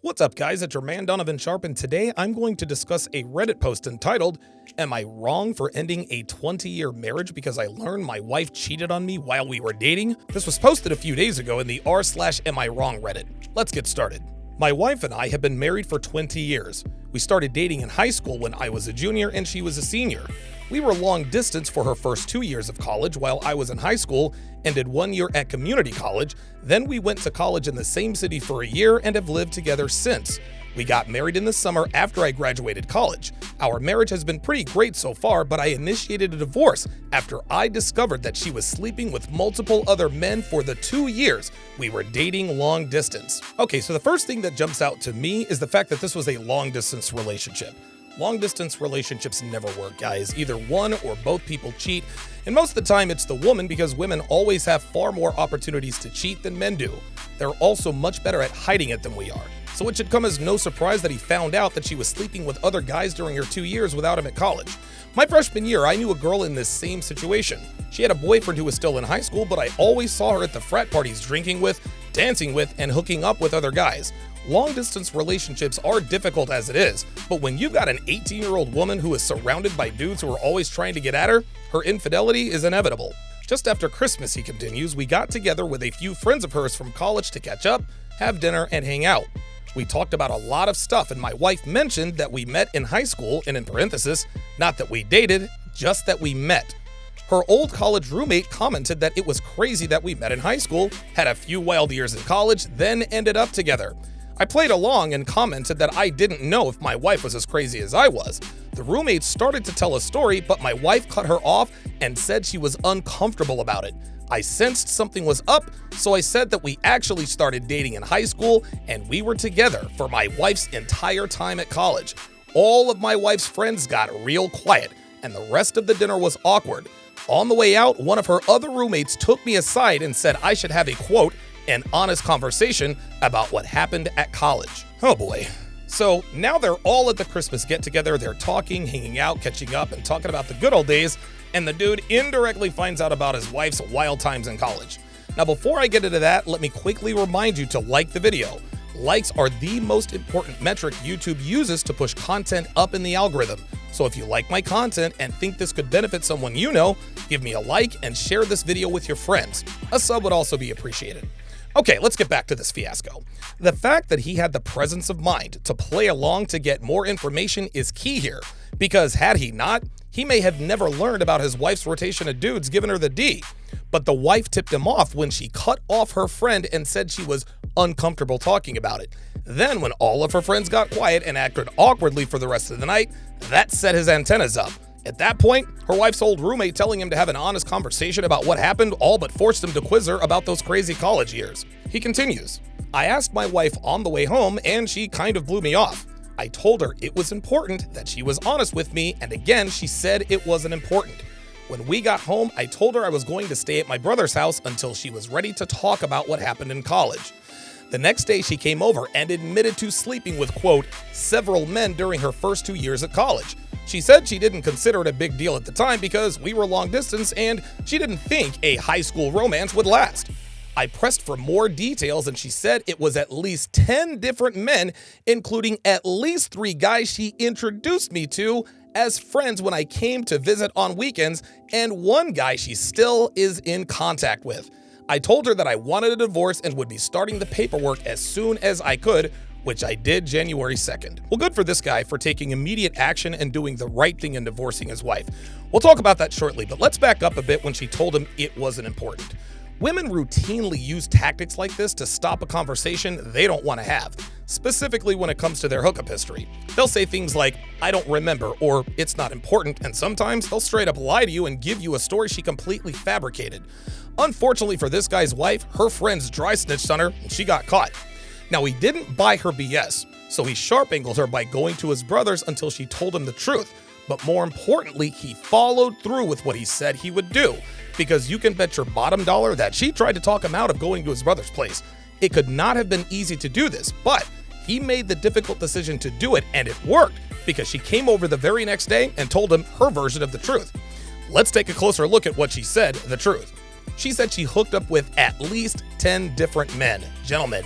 What's up, guys? It's your man Donovan Sharpe, and today I'm going to discuss a Reddit post entitled, "Am I wrong for ending a 20-year marriage because I learned my wife cheated on me while we were dating?" This was posted a few days ago in the r/am-I-wrong Reddit. Let's get started. My wife and I have been married for 20 years. We started dating in high school when I was a junior and she was a senior. We were long distance for her first 2 years of college while I was in high school and did 1 year at community college. Then we went to college in the same city for a year and have lived together since. We got married in the summer after I graduated college. Our marriage has been pretty great so far, but I initiated a divorce after I discovered that she was sleeping with multiple other men for the 2 years we were dating long distance. Okay, so the first thing that jumps out to me is the fact that this was a long distance relationship. Long distance relationships never work, guys. Either one or both people cheat, and most of the time it's the woman because women always have far more opportunities to cheat than men do. They're also much better at hiding it than we are. So it should come as no surprise that he found out that she was sleeping with other guys during her 2 years without him at college. My freshman year, I knew a girl in this same situation. She had a boyfriend who was still in high school, but I always saw her at the frat parties drinking with, dancing with, and hooking up with other guys. Long-distance relationships are difficult as it is, but when you've got an 18-year-old woman who is surrounded by dudes who are always trying to get at her, her infidelity is inevitable. Just after Christmas, he continues, we got together with a few friends of hers from college to catch up, have dinner, and hang out. We talked about a lot of stuff, and my wife mentioned that we met in high school, and in parenthesis, not that we dated, just that we met. Her old college roommate commented that it was crazy that we met in high school, had a few wild years in college, then ended up together. I played along and commented that I didn't know if my wife was as crazy as I was. The roommate started to tell a story, but my wife cut her off and said she was uncomfortable about it. I sensed something was up, so I said that we actually started dating in high school and we were together for my wife's entire time at college. All of my wife's friends got real quiet, and the rest of the dinner was awkward. On the way out, one of her other roommates took me aside and said I should have a quote, an honest conversation about what happened at college. Oh boy. So now they're all at the Christmas get-together, they're talking, hanging out, catching up, and talking about the good old days, and the dude indirectly finds out about his wife's wild times in college. Now before I get into that, let me quickly remind you to like the video. Likes are the most important metric YouTube uses to push content up in the algorithm. So if you like my content and think this could benefit someone you know, give me a like and share this video with your friends. A sub would also be appreciated. Okay, let's get back to this fiasco. The fact that he had the presence of mind to play along to get more information is key here, because had he not, he may have never learned about his wife's rotation of dudes giving her the D. But the wife tipped him off when she cut off her friend and said she was uncomfortable talking about it. Then when all of her friends got quiet and acted awkwardly for the rest of the night, that set his antennas up. At that point, her wife's old roommate telling him to have an honest conversation about what happened all but forced him to quiz her about those crazy college years. He continues, I asked my wife on the way home and she kind of blew me off. I told her it was important that she was honest with me, and again, she said it wasn't important. When we got home, I told her I was going to stay at my brother's house until she was ready to talk about what happened in college. The next day, she came over and admitted to sleeping with, quote, several men during her first 2 years at college. She said she didn't consider it a big deal at the time because we were long distance and she didn't think a high school romance would last. I pressed for more details and she said it was at least 10 different men, including at least 3 guys she introduced me to as friends when I came to visit on weekends, and 1 guy she still is in contact with. I told her that I wanted a divorce and would be starting the paperwork as soon as I could, which I did January 2nd. Well, good for this guy for taking immediate action and doing the right thing in divorcing his wife. We'll talk about that shortly, but let's back up a bit when she told him it wasn't important. Women routinely use tactics like this to stop a conversation they don't want to have, specifically when it comes to their hookup history. They'll say things like, I don't remember, or it's not important, and sometimes they'll straight up lie to you and give you a story she completely fabricated. Unfortunately for this guy's wife, her friends dry snitched on her and she got caught. Now, he didn't buy her BS, so he sharp-angled her by going to his brother's until she told him the truth. But more importantly, he followed through with what he said he would do, because you can bet your bottom dollar that she tried to talk him out of going to his brother's place. It could not have been easy to do this, but he made the difficult decision to do it, and it worked because she came over the very next day and told him her version of the truth. Let's take a closer look at what she said, the truth. She said she hooked up with at least 10 different men. Gentlemen,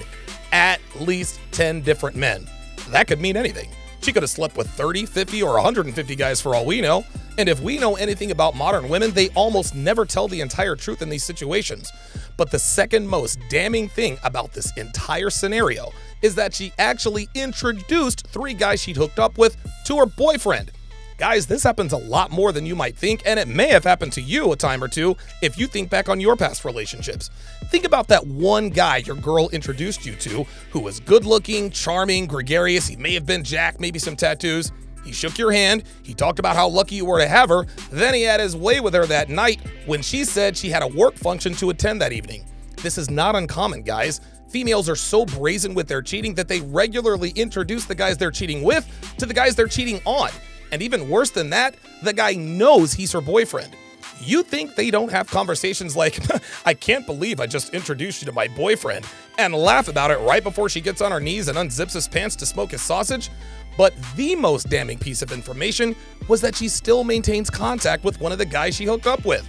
at least 10 different men. That could mean anything. She could have slept with 30, 50, or 150 guys for all we know. And if we know anything about modern women, they almost never tell the entire truth in these situations. But the second most damning thing about this entire scenario is that she actually introduced 3 guys she'd hooked up with to her boyfriend. Guys, this happens a lot more than you might think, and it may have happened to you a time or two if you think back on your past relationships. Think about that one guy your girl introduced you to who was good-looking, charming, gregarious. He may have been jacked, maybe some tattoos. He shook your hand, he talked about how lucky you were to have her, then he had his way with her that night when she said she had a work function to attend that evening. This is not uncommon, guys. Females are so brazen with their cheating that they regularly introduce the guys they're cheating with to the guys they're cheating on. And even worse than that, the guy knows he's her boyfriend. You think they don't have conversations like, I can't believe I just introduced you to my boyfriend, and laugh about it right before she gets on her knees and unzips his pants to smoke his sausage? But the most damning piece of information was that she still maintains contact with one of the guys she hooked up with.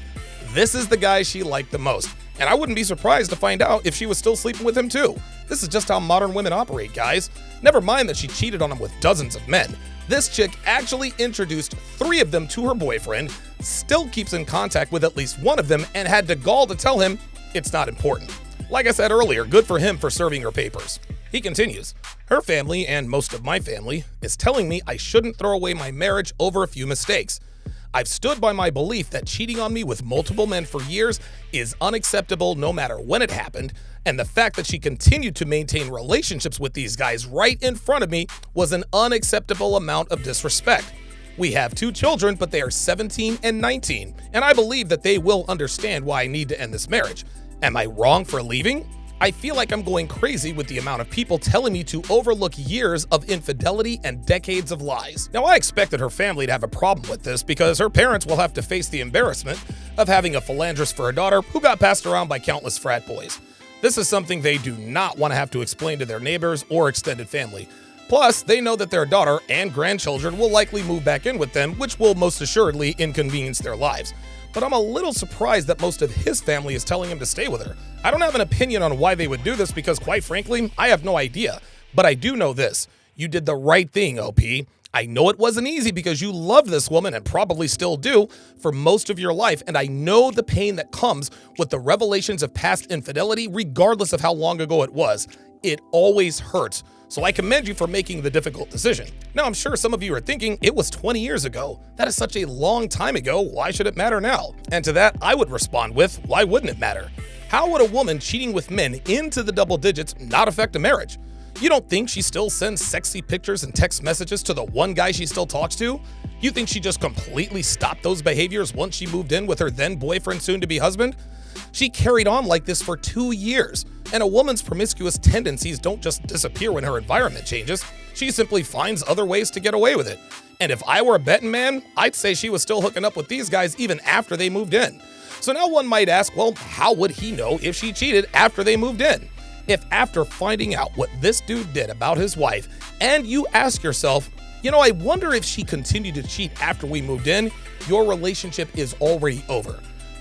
This is the guy she liked the most, and I wouldn't be surprised to find out if she was still sleeping with him too. This is just how modern women operate, guys. Never mind that she cheated on him with dozens of men. This chick actually introduced 3 of them to her boyfriend, still keeps in contact with at least one of them, and had the gall to tell him it's not important. Like I said earlier, good for him for serving her papers. He continues, her family, and most of my family, is telling me I shouldn't throw away my marriage over a few mistakes. I've stood by my belief that cheating on me with multiple men for years is unacceptable no matter when it happened, and the fact that she continued to maintain relationships with these guys right in front of me was an unacceptable amount of disrespect. We have 2 children, but they are 17 and 19, and I believe that they will understand why I need to end this marriage. Am I wrong for leaving? I feel like I'm going crazy with the amount of people telling me to overlook years of infidelity and decades of lies. Now, I expected her family to have a problem with this because her parents will have to face the embarrassment of having a philanderist for a daughter who got passed around by countless frat boys. This is something they do not want to have to explain to their neighbors or extended family. Plus, they know that their daughter and grandchildren will likely move back in with them, which will most assuredly inconvenience their lives. But I'm a little surprised that most of his family is telling him to stay with her. I don't have an opinion on why they would do this because, quite frankly, I have no idea. But I do know this. You did the right thing, OP. I know it wasn't easy because you love this woman and probably still do for most of your life, and I know the pain that comes with the revelations of past infidelity regardless of how long ago it was. It always hurts. So I commend you for making the difficult decision. Now, I'm sure some of you are thinking, it was 20 years ago. That is such a long time ago. Why should it matter now? And to that, I would respond with, why wouldn't it matter? How would a woman cheating with men into the double digits not affect a marriage? You don't think she still sends sexy pictures and text messages to the one guy she still talks to? You think she just completely stopped those behaviors once she moved in with her then boyfriend, soon-to-be husband? She carried on like this for 2 years, and a woman's promiscuous tendencies don't just disappear when her environment changes. She simply finds other ways to get away with it. And if I were a betting man, I'd say she was still hooking up with these guys even after they moved in. So now one might ask, well, how would he know if she cheated after they moved in? If after finding out what this dude did about his wife, and you ask yourself, I wonder if she continued to cheat after we moved in, your relationship is already over.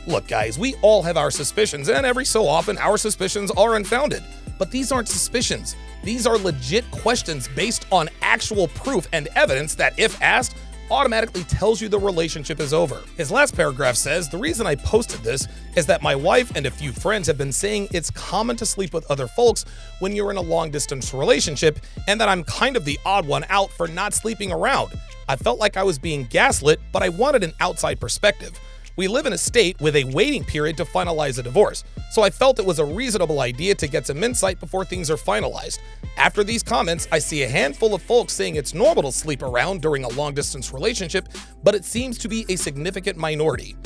Look, guys, we all have our suspicions, and every so often our suspicions are unfounded. But these aren't suspicions. These are legit questions based on actual proof and evidence that, if asked, automatically tells you the relationship is over. His last paragraph says, the reason I posted this is that my wife and a few friends have been saying it's common to sleep with other folks when you're in a long-distance relationship, and that I'm kind of the odd one out for not sleeping around. I felt like I was being gaslit, but I wanted an outside perspective. We live in a state with a waiting period to finalize a divorce, so I felt it was a reasonable idea to get some insight before things are finalized. After these comments, I see a handful of folks saying it's normal to sleep around during a long-distance relationship, but it seems to be a significant minority.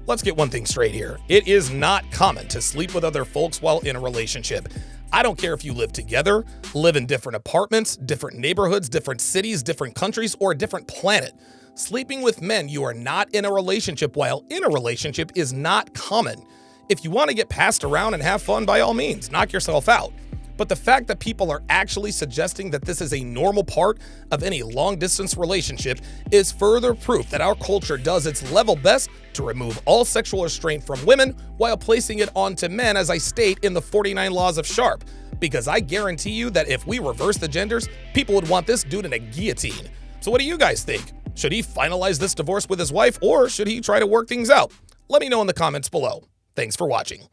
Let's get one thing straight here. It is not common to sleep with other folks while in a relationship. I don't care if you live together, live in different apartments, different neighborhoods, different cities, different countries, or a different planet. Sleeping with men you are not in a relationship while in a relationship is not common. If you want to get passed around and have fun, by all means, knock yourself out. But the fact that people are actually suggesting that this is a normal part of any long-distance relationship is further proof that our culture does its level best to remove all sexual restraint from women while placing it onto men, as I state in the 49 Laws of Sharpe. because I guarantee you that if we reverse the genders, people would want this dude in a guillotine. So what do you guys think? Should he finalize this divorce with his wife, or should he try to work things out? Let me know in the comments below. Thanks for watching.